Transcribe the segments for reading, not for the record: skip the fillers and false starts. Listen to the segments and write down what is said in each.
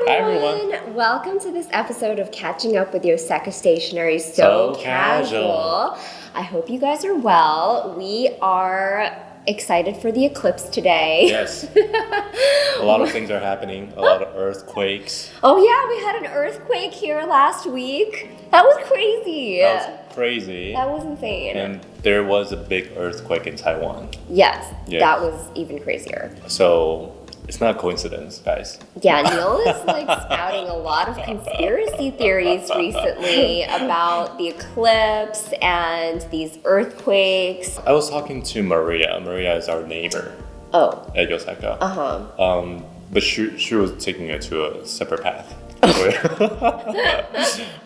everyone! Welcome to this episode of Catching Up with Yoseka Stationery So Casual. I hope you guys are well. We are excited for the eclipse today. Yes. A lot of things are happening. A lot of earthquakes. Oh yeah, we had an earthquake here last week. That was crazy. That was crazy. That was insane. And there was a big earthquake in Taiwan. Yes, that was even crazier. So it's not a coincidence, guys. Yeah, Neil is like spouting a lot of conspiracy theories recently about the eclipse and these earthquakes. I was talking to Maria. Maria is our neighbor. Oh. At Yoseka. But she was taking it to a separate path.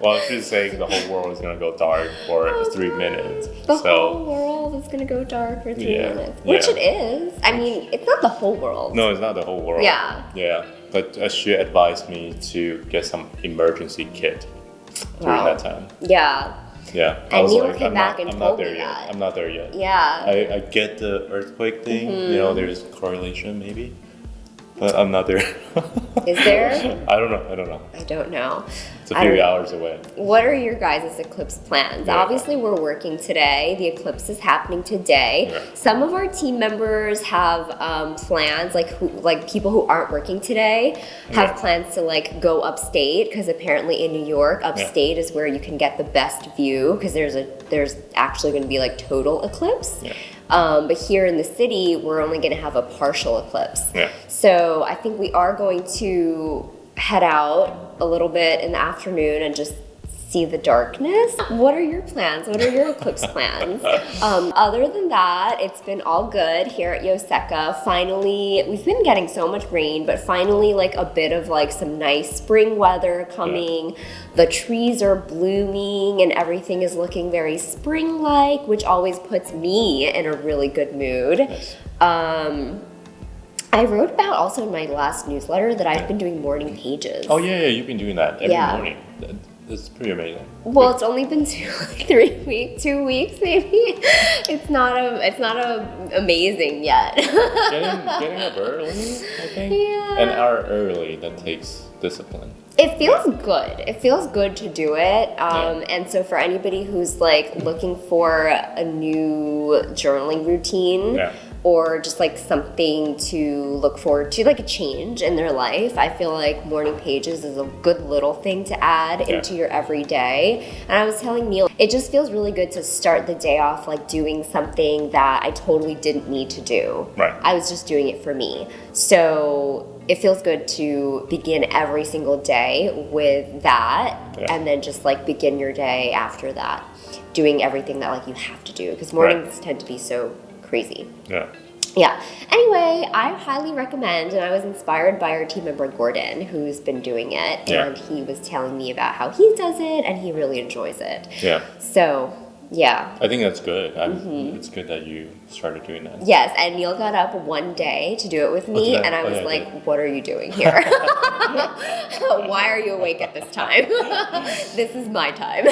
Well, she's saying the whole world is gonna go dark for 3 minutes. The whole world is gonna go dark for 3 minutes, which it is. I mean, it's not the whole world. No, it's not the whole world. Yeah, but she advised me to get some emergency kit during that time. Yeah. I was Neil came back and told me that. I'm not there yet. Yeah. I get the earthquake thing. You know, there's correlation maybe. But I'm not there. Is there? I don't know. I don't know. It's a few hours away. What are your guys' eclipse plans? Yeah. Obviously, we're working today. The eclipse is happening today. Yeah. Some of our team members have plans, like people who aren't working today have plans to like go upstate, because apparently in New York, upstate is where you can get the best view, because there's actually going to be like total eclipse. Yeah. But here in the city, we're only going to have a partial eclipse. Yeah. So I think we are going to head out a little bit in the afternoon and just see the darkness. What are your plans? What are your eclipse plans? Other than that, it's been all good here at Yoseka. Finally, we've been getting so much rain, but finally like a bit of like some nice spring weather coming. Yeah. The trees are blooming and everything is looking very spring-like, which always puts me in a really good mood. Yes. I wrote about also in my last newsletter that I've been doing morning pages. Oh yeah, you've been doing that every morning. That's pretty amazing. Well, it's only been 2 weeks maybe. It's not amazing yet. getting up early, I think. Yeah. An hour early, that takes discipline. It feels good. It feels good to do it. And so for anybody who's like looking for a new journaling routine, or just like something to look forward to, like a change in their life, I feel like morning pages is a good little thing to add into your everyday. And I was telling Neil, it just feels really good to start the day off like doing something that I totally didn't need to do. Right. I was just doing it for me. So it feels good to begin every single day with that, and then just like begin your day after that, doing everything that like you have to do, because mornings tend to be so crazy. Yeah. Anyway, I highly recommend, and I was inspired by our team member Gordon, who's been doing it, and he was telling me about how he does it, and he really enjoys it. Yeah. So, yeah. I think that's good. It's good that you started doing that. Yes, and Neil got up one day to do it with me, and I was like, what are you doing here? Why are you awake at this time? This is my time.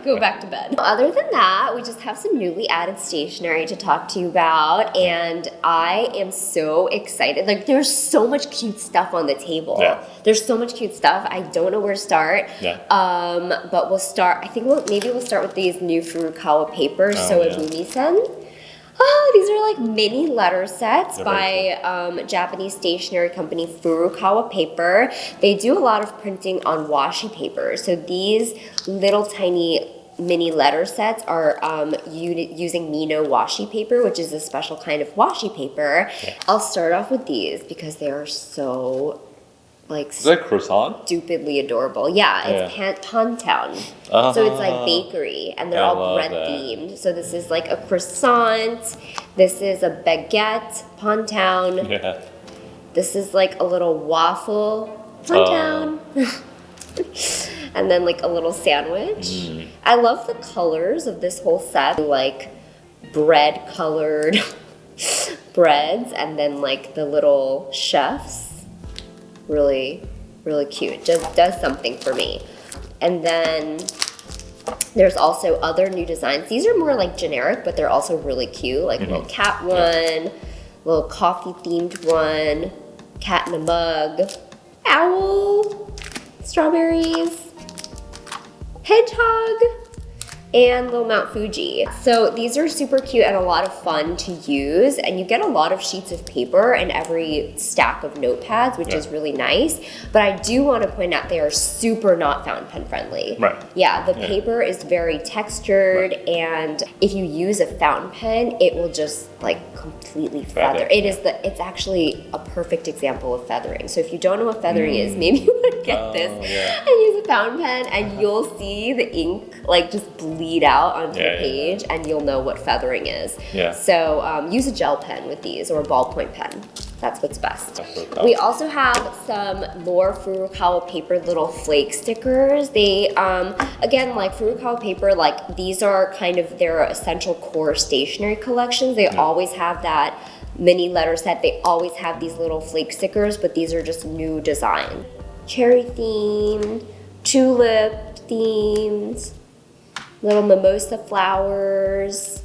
Go back to bed. Other than that, we just have some newly added stationery to talk to you about, and I am so excited. Like, there's so much cute stuff on the table. Yeah. There's so much cute stuff. I don't know where to start. Yeah. But we'll start, maybe we'll start with these new Furukawa papers, Soebumi-Sen. Oh, these are like mini letter sets by Japanese stationery company Furukawa Paper. They do a lot of printing on washi paper. So these little tiny mini letter sets are using Mino washi paper, which is a special kind of washi paper. Yeah. I'll start off with these because they are so is that croissant? Stupidly adorable. Yeah, it's Pantown. So it's like bakery, and they're all bread themed. So this is like a croissant. This is a baguette, Pantown. Yeah. This is like a little waffle, Pantown. And then like a little sandwich. I love the colors of this whole set, like bread colored breads, and then like the little chefs. Really, really cute. Just does something for me. And then there's also other new designs. These are more like generic, but they're also really cute. Like a little cat one, little coffee themed one, cat in a mug, owl, strawberries, hedgehog, and little Mount Fuji. So these are super cute and a lot of fun to use, and you get a lot of sheets of paper in every stack of notepads, which is really nice. But I do want to point out they are super not fountain pen friendly. Right. Yeah, the paper is very textured, and if you use a fountain pen, it will just like completely feather. It's actually a perfect example of feathering. So if you don't know what feathering is, maybe you would get this and use a fountain pen, and you'll see the ink like just bleed out onto the page, and you'll know what feathering is. Yeah. So use a gel pen with these, or a ballpoint pen. That's what's best. We also have some more Furukawa paper little flake stickers. They, again, like Furukawa paper, like these are kind of their essential core stationery collections. They always have that mini letter set. They always have these little flake stickers, but these are just new design. Cherry themed, tulip themed, little mimosa flowers,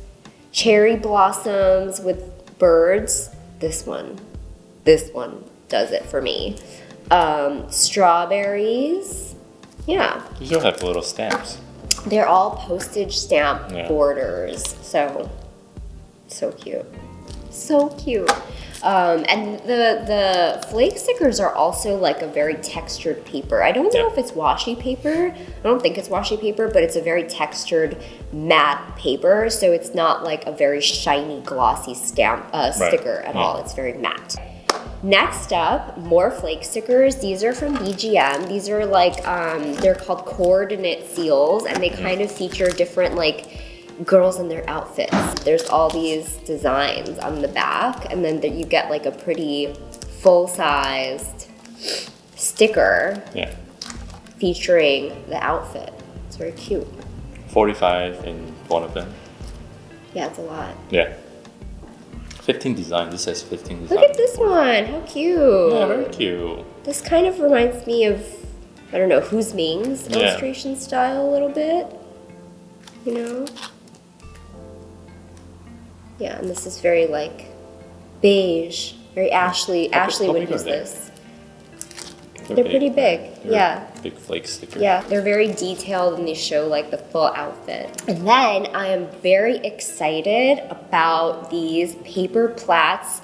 cherry blossoms with birds. This one does it for me. Strawberries, These all have little stamps. They're all postage stamp borders, so cute. So cute. And the flake stickers are also like a very textured paper. I don't know if it's washi paper. I don't think it's washi paper, but it's a very textured matte paper. So it's not like a very shiny, glossy sticker at all. It's very matte. Next up, more flake stickers. These are from BGM. These are like, they're called Coordinate Seals, and they kind of feature different like girls in their outfits. There's all these designs on the back, and then you get like a pretty full-sized sticker featuring the outfit. It's very cute. 45 in one of them. Yeah, it's a lot. Yeah. 15 design. This says 15 design. Look at this one. How cute. Yeah, very cute. This kind of reminds me of, I don't know, Who's Ming's illustration style a little bit. You know? Yeah, and this is very like beige, very Ashley. Ashley would use this. They're pretty big. Big flake stickers. Yeah, they're very detailed, and they show like the full outfit. And then I am very excited about these Paper Platz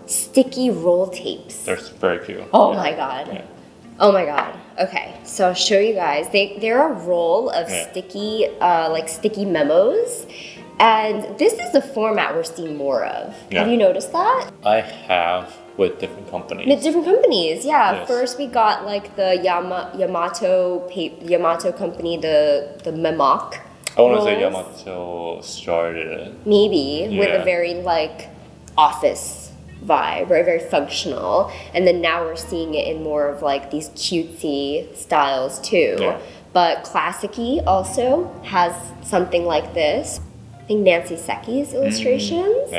sticky roll tapes. They're very cute. Oh my god. Yeah. Oh my god. Okay, so I'll show you guys. They're a roll of sticky memos. And this is the format we're seeing more of. Have you noticed that? I have, with different companies. With different companies, Yes. First we got like the Yamato company, the Memoc. I want to say Yamato started it. Maybe, with a very like office vibe, right? Very functional. And then now we're seeing it in more of like these cutesy styles too. Yeah. But Classicy also has something like this. I think Nancy Secchi's illustrations.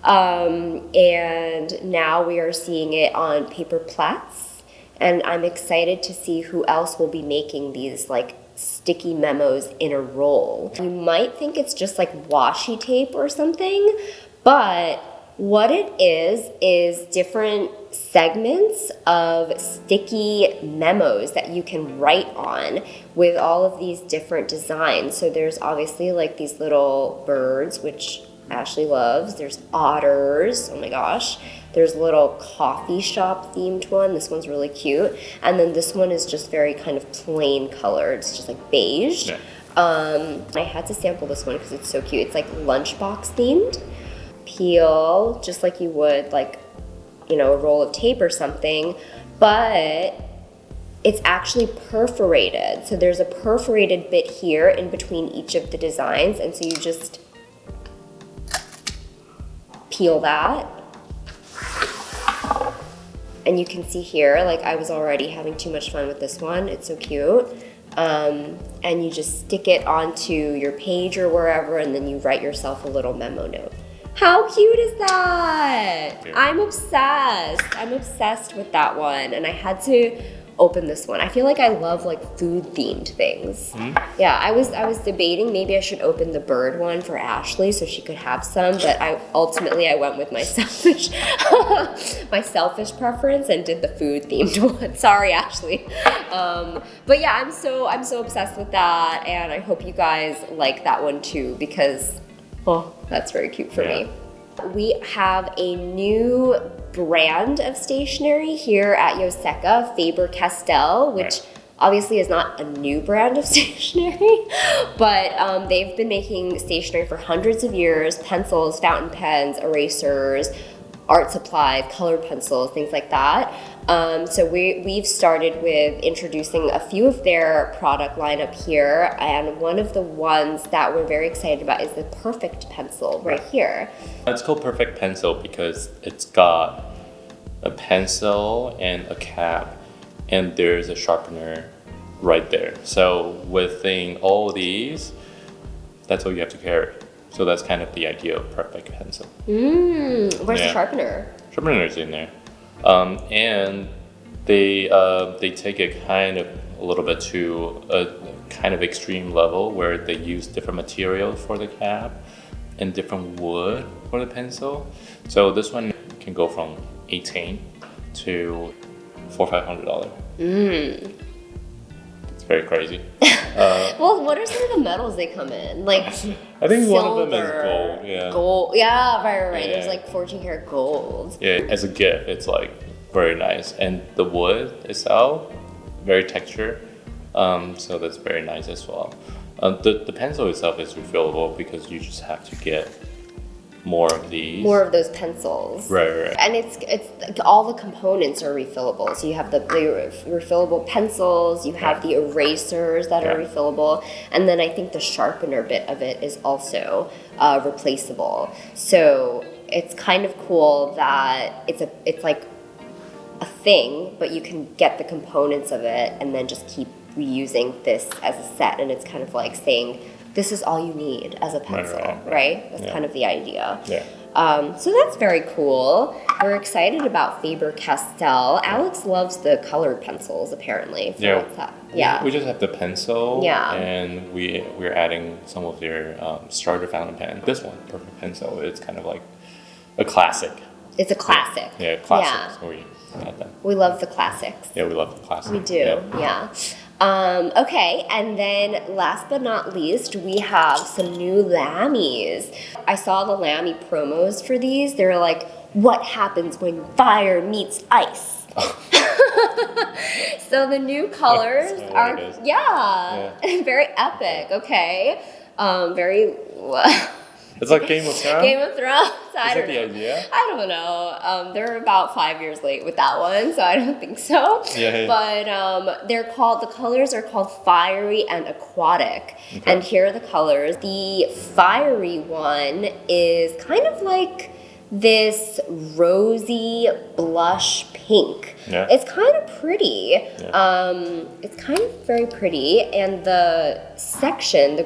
And now we are seeing it on Paper Platz, and I'm excited to see who else will be making these like sticky memos in a roll. You might think it's just like washi tape or something, but what it is different segments of sticky memos that you can write on with all of these different designs. So there's obviously like these little birds, which Ashley loves. There's otters, oh my gosh. There's a little coffee shop themed one. This one's really cute. And then this one is just very kind of plain colored. It's just like beige. I had to sample this one because it's so cute. It's like lunchbox themed. Peel, just like you would like, you know, a roll of tape or something, but it's actually perforated. So there's a perforated bit here in between each of the designs, and so you just peel that. And you can see here, like I was already having too much fun with this one. It's so cute. And you just stick it onto your page or wherever, and then you write yourself a little memo note. How cute is that? I'm obsessed. I'm obsessed with that one. And I had to open this one. I feel like I love like food themed things. Yeah, I was debating maybe I should open the bird one for Ashley so she could have some, but I went with my selfish preference and did the food themed one. Sorry, Ashley. But yeah, I'm so obsessed with that, and I hope you guys like that one too, because that's very cute for me. We have a new brand of stationery here at Yoseka, Faber-Castell, which obviously is not a new brand of stationery, but they've been making stationery for hundreds of years: pencils, fountain pens, erasers, art supplies, colored pencils, things like that. So we've started with introducing a few of their product lineup here, and one of the ones that we're very excited about is the Perfect Pencil right here. It's called Perfect Pencil because it's got a pencil and a cap, and there's a sharpener right there. So within all these, that's all you have to carry. So that's kind of the idea of Perfect Pencil. Where's the sharpener? Sharpener is in there. And they take it kind of a little bit to a kind of extreme level where they use different materials for the cap and different wood for the pencil. So this one can go from $18 to $400-500. It's very crazy. Well, what are some of the metals they come in? Like I think silver, one of them is gold. Yeah. Gold. Yeah, right. Yeah. There's like 14 karat gold. Yeah, as a gift, it's like very nice, and the wood itself, very textured. So that's very nice as well. The pencil itself is refillable because you just have to get more of these. More of those pencils. Right. And it's all the components are refillable. So you have the refillable pencils, you have the erasers that are refillable, and then I think the sharpener bit of it is also replaceable. So it's kind of cool that it's like a thing, but you can get the components of it and then just keep reusing this as a set, and it's kind of like saying this is all you need as a pencil, right? That's kind of the idea. Yeah. So that's very cool. We're excited about Faber-Castell. Alex loves the colored pencils, apparently. Yeah. We just have the pencil. Yeah. And we're adding some of their starter fountain pen. This one, Perfect Pencil, it's kind of like a classic. It's a classic. Yeah, classic. So we add them. We love the classics. Yeah, we love the classics. We do, yeah. Okay, and then last but not least, we have some new Lamys. I saw the Lamy promos for these. They're like, what happens when fire meets ice? So the new colors are, very epic, okay? Very... It's like Game of Thrones? Game of Thrones. Is that the idea? I don't know. They're about 5 years late with that one, so I don't think so. Yeah. But the colors are called Fiery and Aquatic. Okay. And here are the colors. The fiery one is kind of like this rosy blush pink. Yeah. It's kind of pretty. Yeah. It's kind of very pretty, and the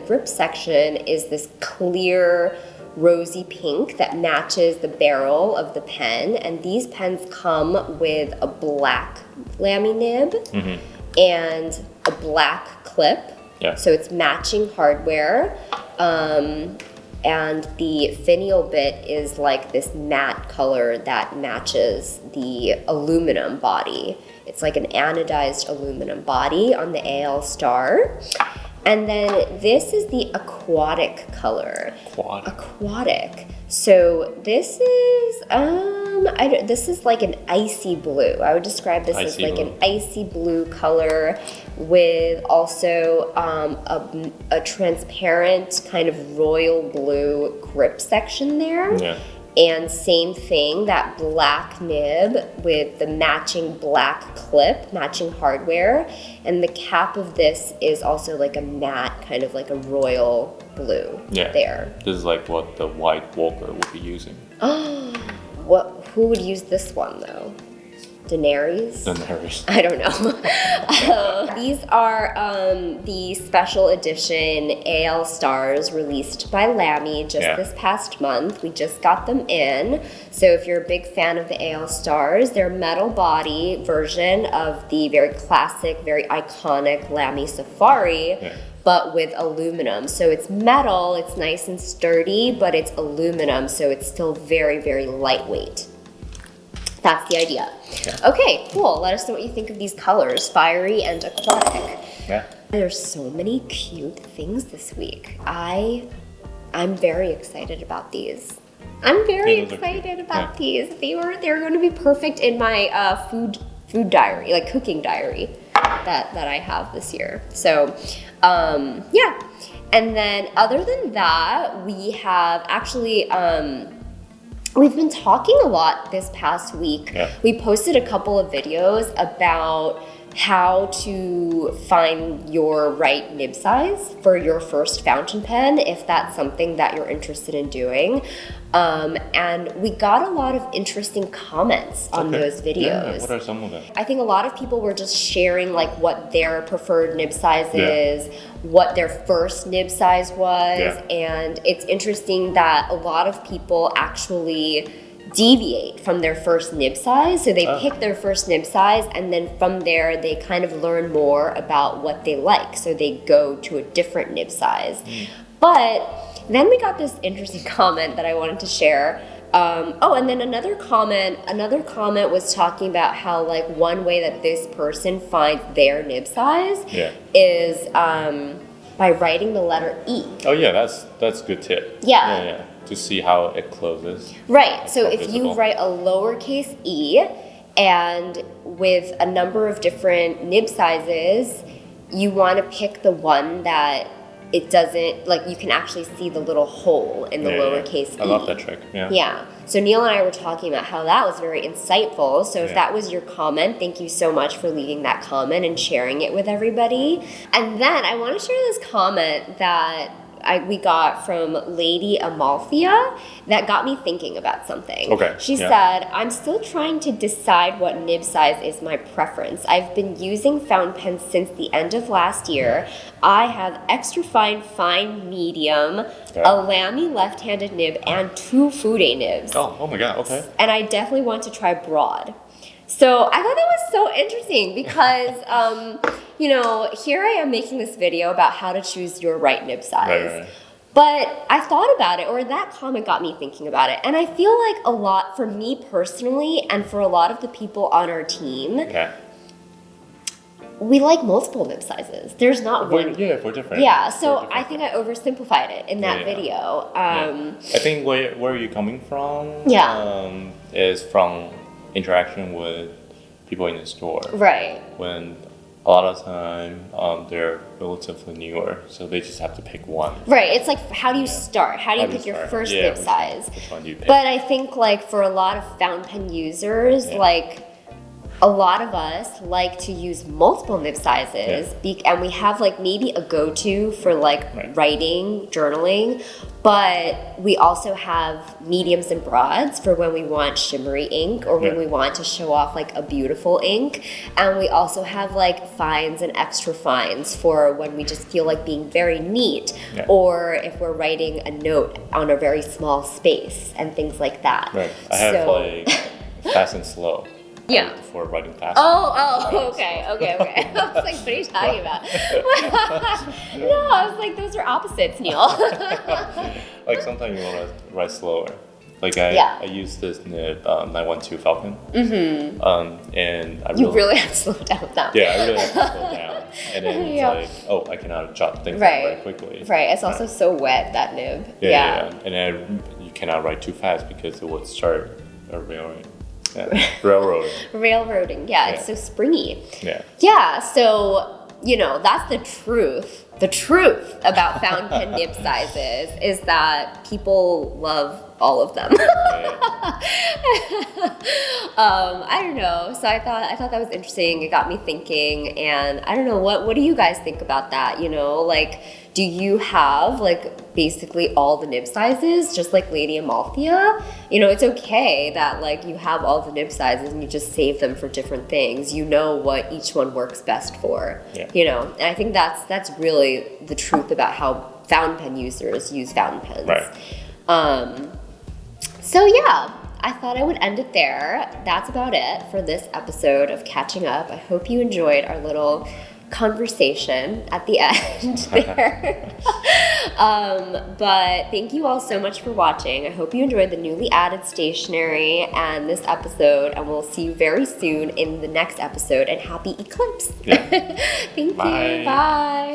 grip section is this clear rosy pink that matches the barrel of the pen, and these pens come with a black Lamy nib and a black clip. Yeah. So it's matching hardware. And the finial bit is like this matte color that matches the aluminum body. It's like an anodized aluminum body on the AL-Star. And then this is the aquatic color. Aquatic. So this is this is like an icy blue. I would describe this as like an icy blue color with also a transparent kind of royal blue grip section there. Yeah. And same thing, that black nib with the matching black clip, matching hardware. And the cap of this is also like a matte, kind of like a royal blue there. This is like what the White Walker would be using. Who would use this one though? Denaries? Denaries. I don't know. These are the special edition AL-Stars released by LAMY just this past month. We just got them in. So if you're a big fan of the AL-Stars, they're metal body version of the very classic, very iconic LAMY Safari, but with aluminum. So it's metal, it's nice and sturdy, but it's aluminum, so it's still very, very lightweight. That's the idea. Okay, cool. Let us know what you think of these colors, fiery and aquatic. There's so many cute things this week. I'm very excited about these. I'm very excited about these. They're going to be perfect in my food diary, like cooking diary that I have this year. So, yeah. And then other than that, we have actually we've been talking a lot this past week. We posted a couple of videos about how to find your right nib size for your first fountain pen, if that's something that you're interested in doing. And we got a lot of interesting comments on those videos. Yeah, what are some of them? I think a lot of people were just sharing like what their preferred nib size is, what their first nib size was, and it's interesting that a lot of people actually deviate from their first nib size. So they pick their first nib size, and then from there they kind of learn more about what they like. So they go to a different nib size. But then we got this interesting comment that I wanted to share. And then another comment was talking about how like one way that this person finds their nib size is by writing the letter E. Oh yeah, that's a good tip. Yeah. To see how it closes. Right. So if you write a lowercase e and with a number of different nib sizes, you want to pick the one that it doesn't, like you can actually see the little hole in the lowercase e. I love that trick. Yeah. So Neil and I were talking about how that was very insightful. So if that was your comment, thank you so much for leaving that comment and sharing it with everybody. And then I want to share this comment that we got from Lady Amalthea that got me thinking about something. She said, I'm still trying to decide what nib size is my preference. I've been using fountain pens since the end of last year. I have extra fine, medium, a LAMY left-handed nib, and 2 Fude nibs. Oh my god, okay. And I definitely want to try broad. So I thought that was so interesting because, here I am making this video about how to choose your right nib size. Right. But I thought about it, or that comment got me thinking about it. And I feel like a lot, for me personally, and for a lot of the people on our team, we like multiple nib sizes. There's not one. Yeah, we're different. Yeah, so I think I oversimplified it in that video. I think where you're coming from is from interaction with people in the store. Right. When a lot of time they're relatively newer, so they just have to pick one. Right. It's like, how do you start? How do you pick your first nib size? Which one do you pick? But I think like for a lot of fountain pen users, like a lot of us like to use multiple nib sizes, and we have like maybe a go-to for like writing, journaling, but we also have mediums and broads for when we want shimmery ink or when we want to show off like a beautiful ink, and we also have like fines and extra fines for when we just feel like being very neat, or if we're writing a note on a very small space and things like that. Right. I have like fast and slow. For writing fast. Okay. I was like, what are you talking about? No, I was like, those are opposites, Neil. Like sometimes you want to write slower. Like I use this nib 912 Falcon. And I really have to slow down with that. Yeah, I really have to slow down. And then it's like, I cannot jot things down very quickly. Right. It's also so wet, that nib. Yeah. And then you cannot write too fast because it would start railroading. Railroading. It's so springy. So that's the truth the truth about fountain pen nib sizes is that people love all of them. I don't know. So I thought that was interesting. It got me thinking, and I don't know, what do you guys think about that? You know, like, do you have like basically all the nib sizes, just like Lady Amalthea? You know, it's okay that like you have all the nib sizes and you just save them for different things. You know what each one works best for. Yeah. You know, and I think that's really the truth about how fountain pen users use fountain pens. Right. So yeah, I thought I would end it there. That's about it for this episode of Catching Up. I hope you enjoyed our little conversation at the end there. But thank you all so much for watching. I hope you enjoyed the newly added stationery and this episode, and we'll see you very soon in the next episode, and happy eclipse. Yeah. Thank Bye. you. Bye.